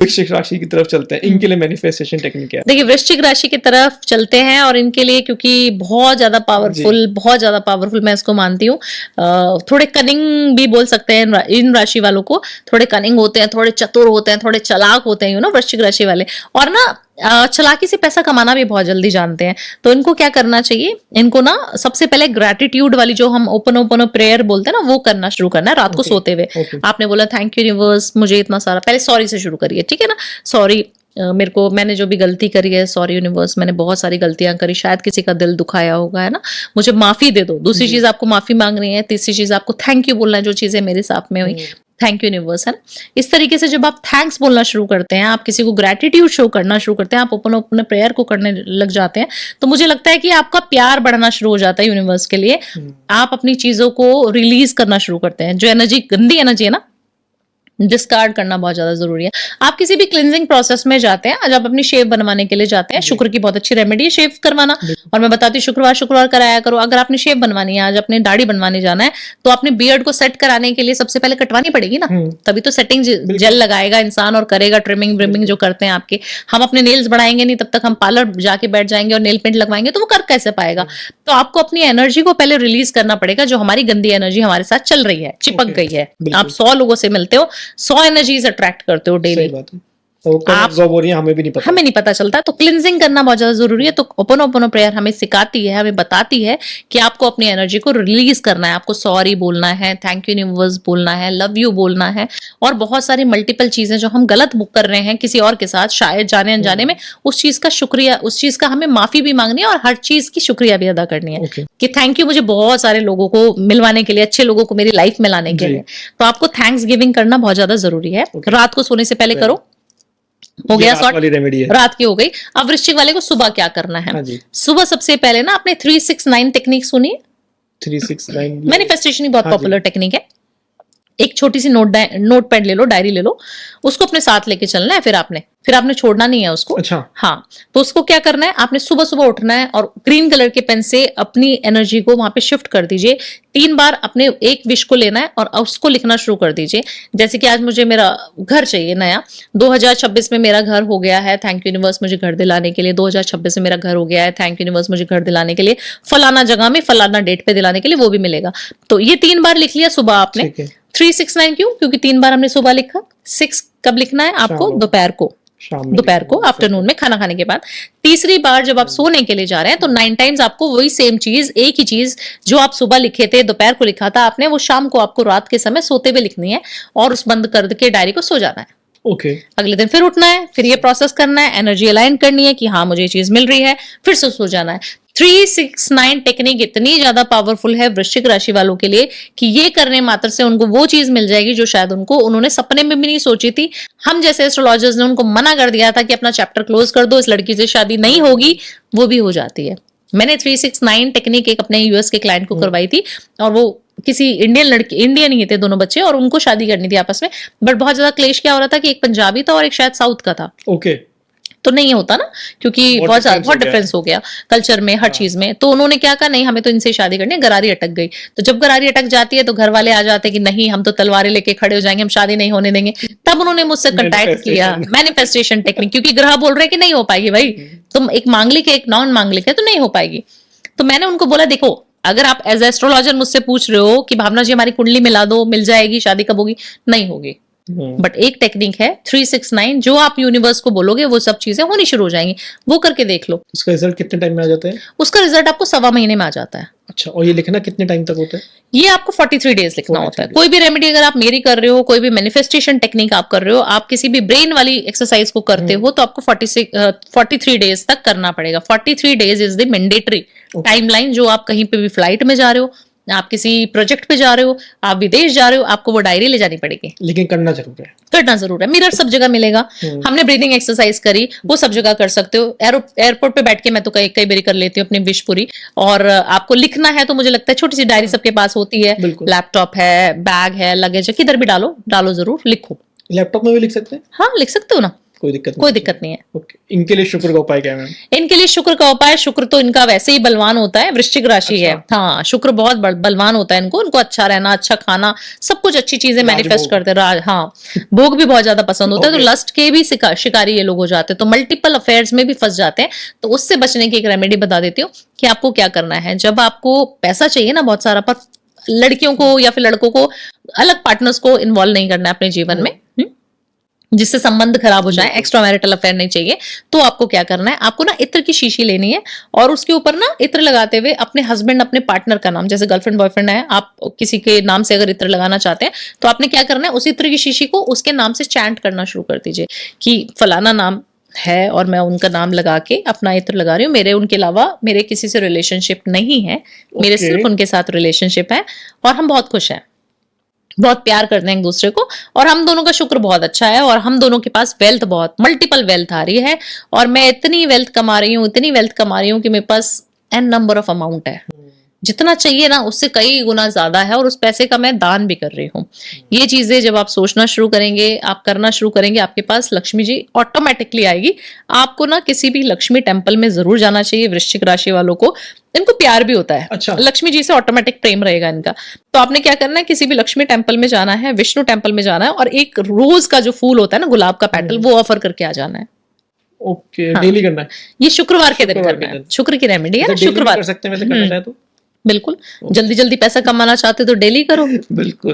वृश्चिक राशि की तरफ चलते हैं, इनके लिए मैनिफेस्टेशन टेक्निक क्या है? देखिए, वृश्चिक राशि की तरफ चलते हैं और इनके लिए क्योंकि बहुत ज्यादा पावरफुल मैं इसको मानती हूँ। थोड़े कनिंग भी बोल सकते हैं इन राशि वालों को, थोड़े कनिंग होते हैं, थोड़े चतुर होते हैं, थोड़े चालाक होते हैं, वृश्चिक राशि वाले। और ना चालाकी से पैसा कमाना भी बहुत जल्दी जानते हैं। तो इनको क्या करना चाहिए, इनको ना सबसे पहले ग्रेटिट्यूड वाली जो हम ओपन प्रेयर बोलते हैं ना, वो करना शुरू करना है रात को सोते हुए। आपने बोला थैंक यू यूनिवर्स, मुझे इतना सारा, पहले सॉरी से शुरू करिए, ठीक है ना। सॉरी मैंने जो भी गलती करी है, सॉरी यूनिवर्स, मैंने बहुत सारी गलतियां करी, शायद किसी का दिल दुखाया होगा, है ना, मुझे माफी दे दो। दूसरी चीज आपको माफी मांगनी है। तीसरी चीज आपको थैंक यू बोलना है, जो चीजें मेरे साथ में हुई, थैंक यू यूनिवर्स, है ना। इस तरीके से जब आप थैंक्स बोलना शुरू करते हैं, आप किसी को ग्रेटिट्यूड शो करना शुरू करते हैं, आप ओपन प्रेयर को करने लग जाते हैं, तो मुझे लगता है कि आपका प्यार बढ़ना शुरू हो जाता है यूनिवर्स के लिए। आप अपनी चीजों को रिलीज करना शुरू करते हैं। जो एनर्जी, गंदी एनर्जी है ना, डिस्कार्ड करना बहुत ज्यादा जरूरी है। आप किसी भी क्लिनजिंग प्रोसेस में जाते हैं, आज आप अपनी शेव बनवाने के लिए जाते हैं, शुक्र की बहुत अच्छी रेमेडी है शेव करवाना। और मैं बताती हूँ, शुक्रवार कराया करो। अगर आपने शेव बनवानी है, आज अपने दाढ़ी बनवाने जाना है, तो आपने बियर्ड को सेट कराने के लिए सबसे पहले कटवानी पड़ेगी ना, तभी तो सेटिंग जेल लगाएगा इंसान और करेगा ट्रिमिंग व्रिमिंग जो करते हैं आपके। हम अपने नेल्स बढ़ाएंगे नहीं, तब तक हम पार्लर जाके बैठ जाएंगे और नेल पेंट लगवाएंगे, तो वो कर कैसे पाएगा। तो आपको अपनी एनर्जी को पहले रिलीज करना पड़ेगा, जो हमारी गंदी एनर्जी हमारे साथ चल रही है, चिपक गई है। आप 100 लोगों से मिलते हो, 100 एनर्जीज अट्रैक्ट करते हो डेली। हमें नहीं पता चलता। तो क्लिनजिंग करना बहुत ज्यादा जरूरी है। तो ओपन प्रेयर हमें सिखाती है, हमें बताती है कि आपको अपनी एनर्जी को रिलीज करना है, आपको सॉरी बोलना है, थैंक यू यूनिवर्स बोलना है, लव यू बोलना है, और बहुत सारी मल्टीपल चीजें जो हम गलत बुक कर रहे हैं किसी और के साथ, शायद जाने अनजाने में, उस चीज का शुक्रिया, उस चीज का हमें माफी भी मांगनी है और हर चीज की शुक्रिया भी अदा करनी है कि थैंक यू मुझे बहुत सारे लोगों को मिलवाने के लिए, अच्छे लोगों को मेरी लाइफ में लाने के लिए। तो आपको थैंक्स गिविंग करना बहुत ज्यादा जरूरी है। रात को सोने से पहले करो। हो गया सॉर्ट, रात की हो गई। अब वृश्चिक वाले को सुबह क्या करना है। सुबह सबसे पहले ना आपने 369 टेक्निक सुनी। 369 मैनिफेस्टेशन ही बहुत पॉपुलर टेक्निक है। एक छोटी सी नोट पैड ले लो, डायरी ले लो, उसको अपने साथ लेके चलना है। फिर आपने छोड़ना नहीं है उसको। अच्छा। हाँ, तो उसको क्या करना है, आपने सुबह सुबह उठना है और ग्रीन कलर के पेन से अपनी एनर्जी को वहां पे शिफ्ट कर दीजिए। 3 बार अपने एक विश को लेना है और उसको लिखना शुरू कर दीजिए। जैसे कि आज मुझे मेरा घर चाहिए नया, 2026 में मेरा घर हो गया है, थैंक यू यूनिवर्स मुझे घर दिलाने के लिए। 2026 में मेरा घर हो गया है, थैंक यू यूनिवर्स मुझे घर दिलाने के लिए, फलाना जगह में फलाना डेट पे दिलाने के लिए, वो भी मिलेगा। तो ये 3 बार लिख लिया सुबह आपने। 369 क्यों? क्योंकि 3 बार हमने सुबह लिखा। 6 कब लिखना है आपको? दोपहर को आफ्टरनून में खाना खाने के बाद। तीसरी बार जब आप सोने के लिए जा रहे हैं तो 9 टाइम्स आपको वही सेम चीज, एक ही चीज जो आप सुबह लिखे थे, दोपहर को लिखा था आपने, वो शाम को आपको रात के समय सोते हुए लिखनी है और उस बंद करके डायरी को सो जाना है। अगले दिन फिर उठना है, फिर ये प्रोसेस करना है, एनर्जी अलाइन करनी है कि हाँ मुझे ये चीज मिल रही है, फिर से सो जाना है। 369 टेक्निक इतनी ज्यादा पावरफुल है वृश्चिक राशि वालों के लिए कि ये करने मात्र से उनको वो चीज मिल जाएगी जो शायद उन्होंने सपने में भी नहीं सोची थी। हम जैसे एस्ट्रोलॉजर्स ने उनको मना कर दिया था कि अपना चैप्टर क्लोज कर दो, इस लड़की से शादी नहीं होगी, वो भी हो जाती है। मैंने 369 टेक्निक एक अपने यूएस के क्लाइंट को करवाई थी और वो किसी इंडियन ही थे दोनों बच्चे, और उनको शादी करनी थी आपस में। बट बहुत ज्यादा क्लेश क्या हो रहा था कि एक पंजाबी था और एक शायद साउथ का था। तो नहीं होता ना, क्योंकि बहुत डिफरेंस हो गया कल्चर में, हर चीज में। तो उन्होंने क्या कहा, नहीं हमें तो इनसे शादी करनी है। गरारी अटक गई। तो जब गरारी अटक जाती है तो घर वाले आ जाते हैं कि नहीं हम तो तलवारें लेके खड़े हो जाएंगे, हम शादी नहीं होने देंगे। तब उन्होंने मुझसे कंटैक्ट किया, मैनिफेस्टेशन टेक्निक, क्योंकि ग्रह बोल रहे हैं कि नहीं हो पाएगी भाई, तुम एक मांगलिक है एक नॉन मांगलिक है, तो नहीं हो पाएगी। तो मैंने उनको बोला देखो, अगर आप एज एस्ट्रोलॉजर मुझसे पूछ रहे हो कि भावना जी हमारी कुंडली मिला दो, मिल जाएगी, शादी कब होगी, नहीं होगी। बट एक टेक्निक है 369, जो आप यूनिवर्स को बोलोगे वो सब चीजें होनी शुरू हो जाएंगी। वो करके देख लो। उसका रिजल्ट कितने टाइम में आ जाता है? उसका रिजल्ट आपको 1.25 महीने में आ जाता है। अच्छा, और ये लिखना कितने टाइम तक होता है? ये आपको 43 डेज लिखना होता है। कोई भी रेमेडी अगर आप मेरी कर रहे हो, कोई भी मैनिफेस्टेशन टेक्निक आप कर रहे हो, आप किसी भी ब्रेन वाली एक्सरसाइज को करते हो, तो आपको 43 डेज तक करना पड़ेगा। 43 days is the mandatory timeline. जो आप कहीं पे भी फ्लाइट में जा रहे हो, आप किसी प्रोजेक्ट पे जा रहे हो, आप विदेश जा रहे हो, आपको वो डायरी ले जानी पड़ेगी। लेकिन करना जरूर है। मिरर सब जगह मिलेगा। हमने ब्रीदिंग एक्सरसाइज करी, वो सब जगह कर सकते हो। एयरपोर्ट पे बैठ के मैं तो कई बार कर लेती हूँ अपनी विश पूरी। और आपको लिखना है तो मुझे लगता है छोटी सी डायरी सबके पास होती है, लैपटॉप है, बैग है, लगेज है, किधर भी डालो जरूर, लिखो। लैपटॉप में भी लिख सकते हैं? हाँ लिख सकते हो ना। कोई दिक्कत नहीं? कोई दिक्कत नहीं है। ओके, इनके लिए शुक्र का उपाय क्या है मैम? इनके लिए शुक्र का उपाय, शुक्र तो इनका वैसे ही बलवान होता है, वृश्चिक राशि है। हाँ, शुक्र बहुत बलवान होता है इनको अच्छा रहना, अच्छा खाना, सब कुछ अच्छी चीजें मैनिफेस्ट करते हैं। हाँ, भोग भी बहुत ज्यादा पसंद होता है, तो लस्ट के भी शिकारी ये लोग हो जाते हैं, तो मल्टीपल अफेयर्स में भी फंस जाते हैं। तो उससे बचने की एक रेमेडी बता देती हूँ कि आपको क्या करना है। जब आपको पैसा चाहिए ना बहुत सारा, पर लड़कियों को या फिर लड़कों को अलग पार्टनर्स को इन्वॉल्व नहीं करना है अपने जीवन में, जिससे संबंध खराब हो जाए, एक्स्ट्रा मैरिटल अफेयर नहीं चाहिए, तो आपको क्या करना है, आपको ना इत्र की शीशी लेनी है और उसके ऊपर ना इत्र लगाते हुए अपने हस्बैंड, अपने पार्टनर का नाम, जैसे गर्लफ्रेंड बॉयफ्रेंड है, आप किसी के नाम से अगर इत्र लगाना चाहते हैं तो आपने क्या करना है, उस इत्र की शीशी को उसके नाम से चैंट करना शुरू कर दीजिए कि फलाना नाम है और मैं उनका नाम लगा के अपना इत्र लगा रही हूँ, मेरे उनके अलावा मेरे किसी से रिलेशनशिप नहीं है, मेरे सिर्फ उनके साथ रिलेशनशिप है और हम बहुत खुश हैं, बहुत प्यार करते हैं एक दूसरे को, और हम दोनों का शुक्र बहुत अच्छा है और हम दोनों के पास वेल्थ, बहुत मल्टीपल वेल्थ आ रही है और मैं इतनी वेल्थ कमा रही हूँ, इतनी वेल्थ कमा रही हूँ कि मेरे पास एन नंबर ऑफ अमाउंट है, जितना चाहिए ना उससे कई गुना ज्यादा है और उस पैसे का मैं दान भी कर रही हूँ। ये चीजें जब आप सोचना शुरू करेंगे, आप करना शुरू करेंगे, आपके पास लक्ष्मी जी ऑटोमेटिकली आएगी। आपको ना किसी भी लक्ष्मी टेम्पल में जरूर जाना चाहिए। वृश्चिक राशि वालों को, इनको प्यार भी होता है, अच्छा, लक्ष्मी जी से ऑटोमेटिक प्रेम रहेगा इनका। तो आपने क्या करना है, किसी भी लक्ष्मी टेम्पल में जाना है, विष्णु टेम्पल में जाना है और एक रोज का जो फूल होता है ना, गुलाब का पेटल, वो ऑफर करके आ जाना है। ओके, डेली करना है? ये शुक्रवार के दिन करना है, शुक्र की रेमेडी है ना, शुक्रवार कर सकते हैं वैसे करना चाहे तो। बिल्कुल, जल्दी जल्दी पैसा कमाना चाहते तो डेली करो। बिल्कुल।